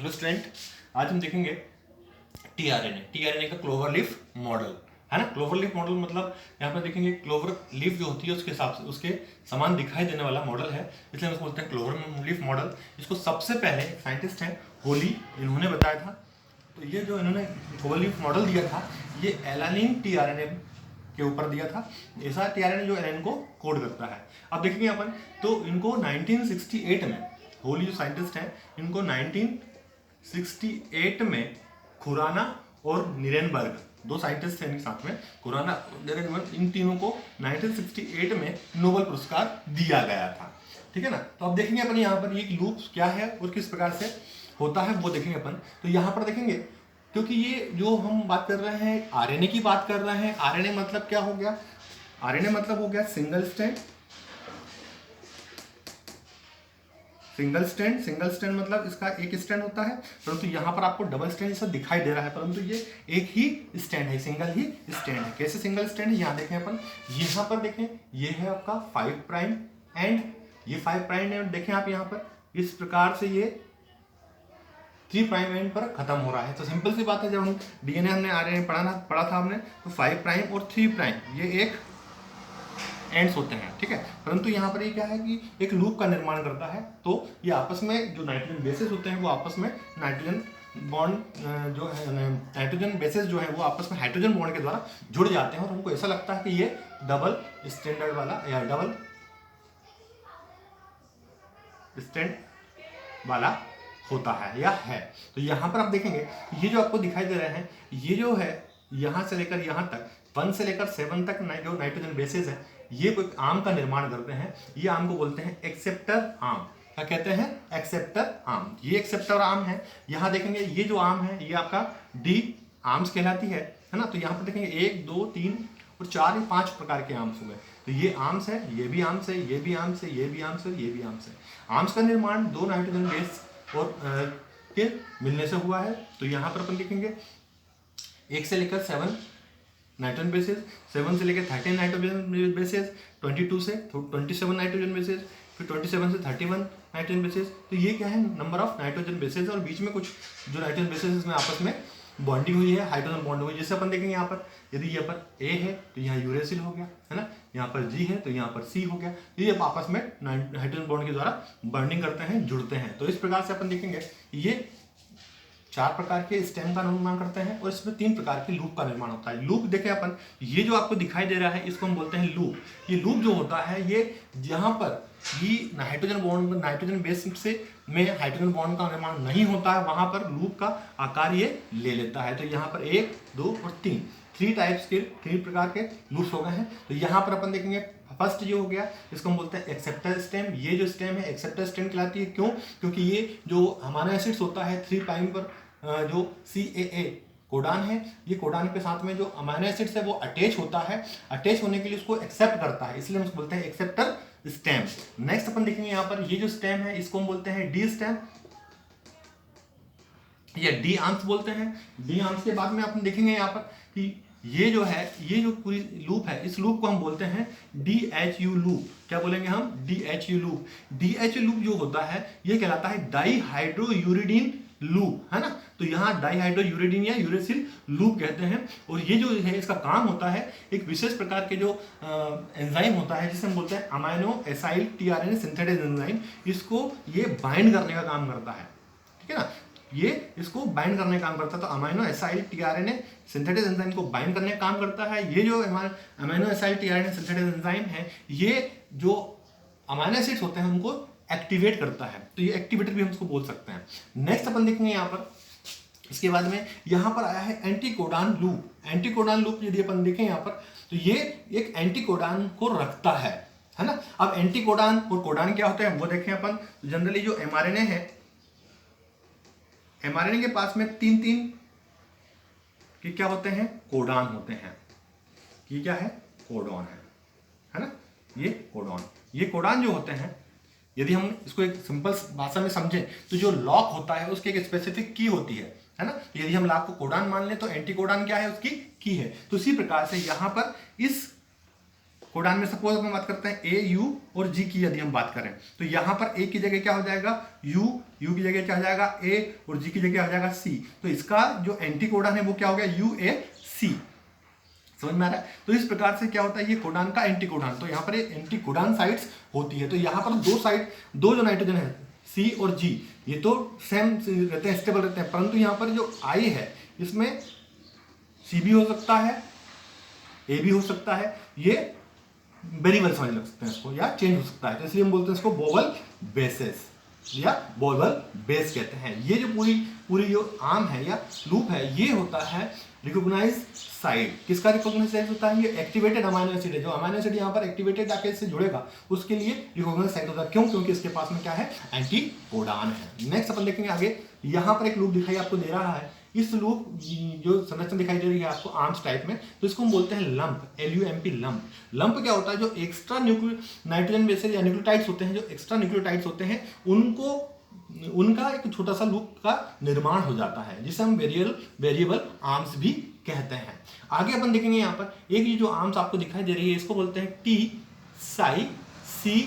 Hello student, आज हम देखेंगे टीआरएनए का क्लोवर लीफ मॉडल, है ना। क्लोवर लीफ मॉडल मतलब यहाँ पर देखेंगे क्लोवर लीफ जो होती है उसके हिसाब से उसके समान दिखाई देने वाला मॉडल है, इसलिए हम इसको बोलते हैं क्लोवर लीफ मॉडल। इसको सबसे पहले एक साइंटिस्ट हैं होली, इन्होंने बताया था। तो ये जो इन्होंने क्लोवर लीफ मॉडल दिया था ये एलानिन टीआरएनए के ऊपर दिया था। ऐसा टीआरएनए जो एलानिन को कोड करता है। अब देखेंगे अपन तो इनको 1968 में, होली जो साइंटिस्ट हैं इनको 1968 में खुराना और निरेनबर्ग, दो साइंटिस्ट थे इनके साथ में, खुराना निरेनबर्ग, इन तीनों को 1968 में नोबेल पुरस्कार दिया गया था। ठीक है ना। तो अब देखेंगे अपन यहाँ पर ये लूप क्या है और किस प्रकार से होता है वो देखेंगे अपन। तो यहाँ पर देखेंगे क्योंकि ये जो हम बात कर रहे हैं आरएनए की बात कर रहे हैं। आरएनए मतलब क्या हो गया? आरएनए मतलब हो गया सिंगल स्ट्रैंड। सिंगल स्ट्रैंड मतलब इसका एक स्ट्रैंड होता है, परंतु यहाँ पर आपको डबल स्ट्रैंड जैसा दिखाई दे रहा है, परंतु ये एक ही स्ट्रैंड है, सिंगल ही स्ट्रैंड है। कैसे सिंगल स्ट्रैंड है यहाँ देखें अपन, यहाँ पर देखें ये है आपका 5 प्राइम एंड ये 5 प्राइम एंड देखें आप यहाँ पर इस प्रकार से ये 3 प्राइम एंड पर खत्म हो रहा है। तो सिंपल सी बात है, जब हम डीएनए हमने आरएनए पढ़ा था हमने, तो 5 प्राइम और 3 प्राइम ये एक एंड्स होते हैं। ठीक है, परंतु यहाँ पर ये क्या है कि एक लूप का निर्माण करता है। तो ये आपस में जो नाइट्रोजन बेसेस होते हैं वो आपस में नाइट्रोजन बॉन्ड जो है, नाइट्रोजन बेसेस जो है वो आपस में हाइड्रोजन बॉन्ड के द्वारा जुड़ जाते हैं और हमको ऐसा लगता है कि ये डबल स्टैंडर्ड वाला या डबल स्टैंड वाला होता है या है। तो यहाँ पर आप देखेंगे ये जो आपको दिखाई दे रहे हैं ये जो है यहाँ से लेकर यहाँ तक 1 से लेकर 7 तक जो नाइट्रोजन बेसेस है ये कोई आर्म का निर्माण करते हैं। ये आर्म को बोलते हैं एक्सेप्टर आर्म। क्या कहते हैं? Acceptor arm. ये एक्सेप्टर आर्म है। यहाँ देखेंगे ये जो आर्म है ये आपका डी आर्म्स कहलाती है ना। तो यहाँ पर देखेंगे 1 2 3 और 4 या 5 प्रकार के आर्म्स हुए। तो ये आर्म्स है, ये भी आर्म्स है, ये भी आर्म्स है, ये भी आर्म्स है, ये भी आर्म्स है। आर्म्स का निर्माण 2 नाइट्रोजन बेस और के मिलने से हुआ है। तो यहाँ पर अपन देखेंगे 1 से लेकर 7 नाइट्रोजन बेसेस, 7 से लेकर 13 नाइट्रोजन बेसेस, 22 से 27 नाइट्रोजन बेसेस, फिर 27 से 31 नाइट्रोजन बेसेस। तो ये क्या है? नंबर ऑफ नाइट्रोजन बेसेस और बीच में कुछ जो नाइट्रोजन बेसेस इसमें आपस में बॉन्डिंग हुई है, हाइड्रोजन बॉन्ड हुई है। जैसे अपन देखेंगे यहाँ पर यदि यहाँ पर ए है तो यहाँ यूरेसिल हो गया, है ना। यहाँ पर जी है तो यहाँ पर सी हो गया। ये आपस में हाइड्रोजन बॉन्ड के द्वारा बॉन्डिंग करते हैं, जुड़ते हैं। तो इस प्रकार से अपन देखेंगे ये 4 प्रकार के स्टेम का निर्माण करते हैं और इसमें 3 प्रकार के लूप का निर्माण होता है। लूप देखें अपन, ये जो आपको दिखाई दे रहा है इसको हम बोलते हैं लूप। ये लूप जो होता है ये जहाँ पर ये नाइट्रोजन बेस से में हाइड्रोजन बॉन्ड का निर्माण नहीं होता है वहां पर लूप का आकार ये ले लेता है। तो यहाँ पर 1 2 और 3 टाइप्स के 3 प्रकार के लूप्स हो गए हैं। तो यहाँ पर अपन देखेंगे फर्स्ट जो हो गया इसको हम बोलते हैं एक्सेप्टर स्टेम। ये जो स्टेम है एक्सेप्टर स्टेम कहलाती है। क्यों? क्योंकि ये जो अमीनो एसिड्स होता है 3 प्राइम पर जो CAA कोडान है, ये कोडान के साथ में जो अमीनो एसिड्स है वो अटैच होता है। अटैच होने के लिए उसको एक्सेप्ट करता है, इसलिए हम उसको बोलते हैं एक्सेप्टर स्टेम। नेक्स्ट अपन देखेंगे यहाँ पर ये जो स्टेम है इसको हम बोलते हैं डी स्टेम या डी आर्म्स बोलते हैं। डी आर्म्स के बाद में अपन देखेंगे यहाँ पर कि ये जो है ये जो पूरी लूप है इस लूप को हम बोलते हैं DHU लूप। क्या बोलेंगे हम? DHU loop. DHU लूप जो होता है ये कहलाता है डाईहाइड्रोयूरिडीन लूप, है ना। तो यहाँ डाईहाइड्रोयूरिडीन या यूरेसिल लूप कहते हैं। और ये जो है इसका काम होता है एक विशेष प्रकार के जो एंजाइम होता है जिसे हम बोलते हैं amino acyl tRNA synthetase enzyme, इसको ये बाइंड करने का काम करता है। ठीक है ना, ये इसको बाइंड करने का काम करता है। तो amino acyl tRNA synthetase enzyme को बाइंड करने का काम करता है। ये जो amino acyl tRNA synthetase enzyme है ये जो अमाइनो एसिड्स होते हैं उनको एक्टिवेट करता है। तो ये एक्टिवेटर भी हम इसको बोल सकते हैं। नेक्स्ट अपन देखेंगे यहाँ पर इसके बाद में यहाँ पर आया है एंटीकोडान लूप। एंटीकोडान लूप यदि अपन देखें यहाँ पर तो ये एक एंटीकोडान को रखता है ना। अब एंटीकोडान और कोडान क्या होते हैं वो देखें अपन। जनरली जो mRNA है, mRNA के पास में 3 कि क्या होते हैं? कोडान होते हैं। ये क्या है? कोडॉन है ना। ये कोडॉन, ये कोडान जो होते हैं यदि हम इसको एक सिंपल भाषा में समझें तो जो लॉक होता है उसकी एक स्पेसिफिक की होती है ना। तो यदि हम लॉक को कोडान मान लें तो एंटीकोडान क्या है? उसकी की है। तो इसी प्रकार से यहाँ पर इस कोडान में सपोज अपन बात करते हैं ए, यू और जी की यदि हम बात करें तो यहाँ पर ए की जगह क्या हो जाएगा यू, यू की जगह क्या हो जाएगा ए और जी की जगह हो जाएगा सी। तो इसका जो एंटी कोडान है वो क्या हो गया यू ए सी। समझ में आ रहा है? तो इस प्रकार से क्या होता है ये कोडान का एंटी कोडान। तो यहाँ पर एंटी कोडान साइड्स होती है। तो यहाँ पर दो साइड, दो जो नाइट्रोजन है सी और जी, ये तो सेम रहते हैं, स्टेबल रहते हैं, परंतु यहाँ पर जो आई है इसमें सी भी हो सकता है, ए भी हो सकता है, ये वेरिएबल समझ लग सकते हैं इसको, या चेंज हो सकता है। तो इसलिए हम बोलते हैं इसको बोवल बेसेस या बोवल बेस कहते हैं। ये जो पूरी जो आर्म है या लूप है ये होता है रिकॉग्नाइज साइड। किसका रिकॉग्नाइज साइड होता है? ये एक्टिवेटेड अमाइनो एसिड है। जो अमाइनो एसिड यहाँ पर एक्टिवेटेड आके इससे जुड़ेगा उसके लिए रिकॉग्नाइज साइड होता है। क्यों? क्योंकि इसके पास में क्या है एंटी कोडान है। नेक्स्ट अपन देखेंगे आगे, यहाँ पर एक लूप दिखाई आपको दे रहा है। इस लूप जो संरचना दिखाई दे रही है आपको आर्म्स टाइप में, तो इसको हम बोलते हैं लंप, LUMP लंप। लंप क्या होता है? जो एक्स्ट्रा नाइट्रोजन बेसेस या न्यूक्लियोटाइड्स होते हैं, जो एक्स्ट्रा न्यूक्लियोटाइड्स होते हैं उनका एक छोटा सा लूप का निर्माण हो जाता है, जिसे हम वेरिएबल आर्म्स भी कहते हैं। आगे अपन देखेंगे यहाँ पर एक जो आर्म्स आपको दिखाई दे रही है इसको बोलते हैं टी साई सी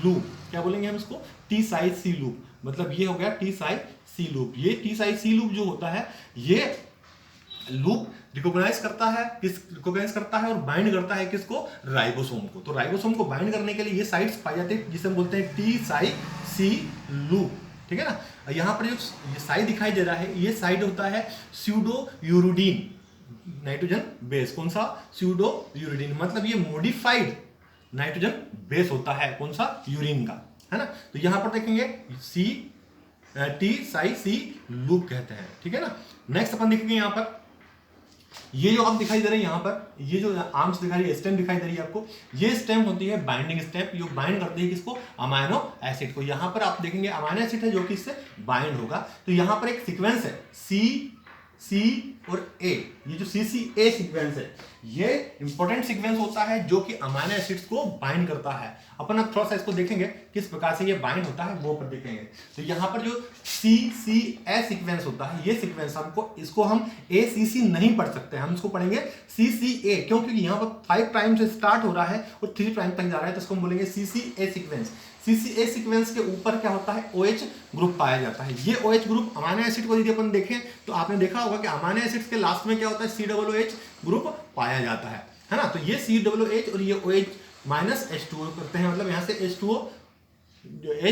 लूप। क्या बोलेंगे हम इसको? टी साई सी लूप। मतलब ये हो गया टी साई सी लूप। ये टी साई सी लूप जो होता है ये लूप रिकॉग्नाइज करता है और बाइंड करता है किसको? राइबोसोम को। तो राइबोसोम को बाइंड करने के लिए ये साइट्स पाई जाती है जिसे हम बोलते हैं टी साई सी लूप। ठीक है ना? यहाँ पर जो ये साइड दिखाई दे रहा है ये साइड होता है स्यूडो यूरिडीन नाइट्रोजन बेस। कौन सा? Pseudo uridine. मतलब ये मॉडिफाइड नाइट्रोजन बेस होता है। कौन सा? यूरिन का, है ना? तो यहाँ पर देखेंगे टी साई सी लूप कहते हैं। ठीक है ना? नेक्स्ट अपन देखेंगे यहाँ पर ये जो आप दिखाई दे रहे हैं यहाँ पर, ये जो आर्म्स दिखाई रही है, स्टेम दिखाई दे रही है आपको, ये स्टेम होती है बाइंडिंग स्टेम, जो बाइंड करती है किसको? अमाइनो एसिड को। यहाँ पर आप देखेंगे अमाइनो एसिड है जो कि इससे बाइंड होगा। तो यहाँ पर एक सीक्वेंस है C और A। ये जो CCA सीक्वेंस है ये इंपॉर्टेंट सीक्वेंस होता है जो कि अमाइनो एसिड्स को बाइंड करता है। अपन अब थोड़ा सा इसको देखेंगे किस प्रकार से ये बाइंड होता है वो पर देखेंगे। तो यहाँ पर जो CCA सीक्वेंस होता है ये सीक्वेंस इसको हम ACC नहीं पढ़ सकते, हम इसको पढ़ेंगे CCA। क्यों? क्योंकि यहाँ पर 5 प्राइम से स्टार्ट हो रहा है और 3 प्राइम तक जा रहा है, तो इसको हम बोलेंगे CCA सीक्वेंस। CCA सीक्वेंस के ऊपर क्या होता है? OH ग्रुप पाया जाता है। ये OH ग्रुप अमाइनो एसिड को यदि अपन देखें तो आपने देखा होगा कि अमाइनो एसिड्स के लास्ट में क्या होता है? COOH ग्रुप पाया जाता है ना? तो ये COOH और ये OH माइनस H2O करते हैं। मतलब यहाँ से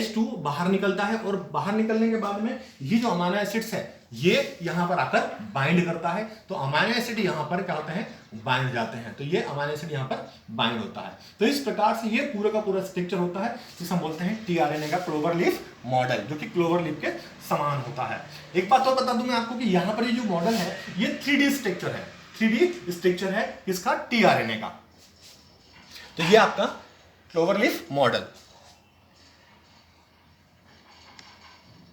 H2 बाहर निकलता है और बाहर निकलने के बाद में ये जो अमाइनो एसिड्स है ये यहाँ पर आकर बाइंड करता है। तो अमाइनो एसिड यहाँ पर क्या होते हैं? बाइंड जाते हैं। तो ये अमाइनो एसिड यहाँ पर बाइंड होता है। तो इस प्रकार से ये पूरा का पूरा स्ट्रक्चर होता है जिसे हम बोलते हैं tRNA का क्लोवर लीफ मॉडल, जो कि क्लोवर लीफ के समान होता है। एक बात और बता दूं मैं आपको कि यहाँ पर ये जो मॉडल है ये 3D स्ट्रक्चर है। 3D स्ट्रक्चर है किसका? tRNA का। तो ये आपका क्लोवर लीफ मॉडल।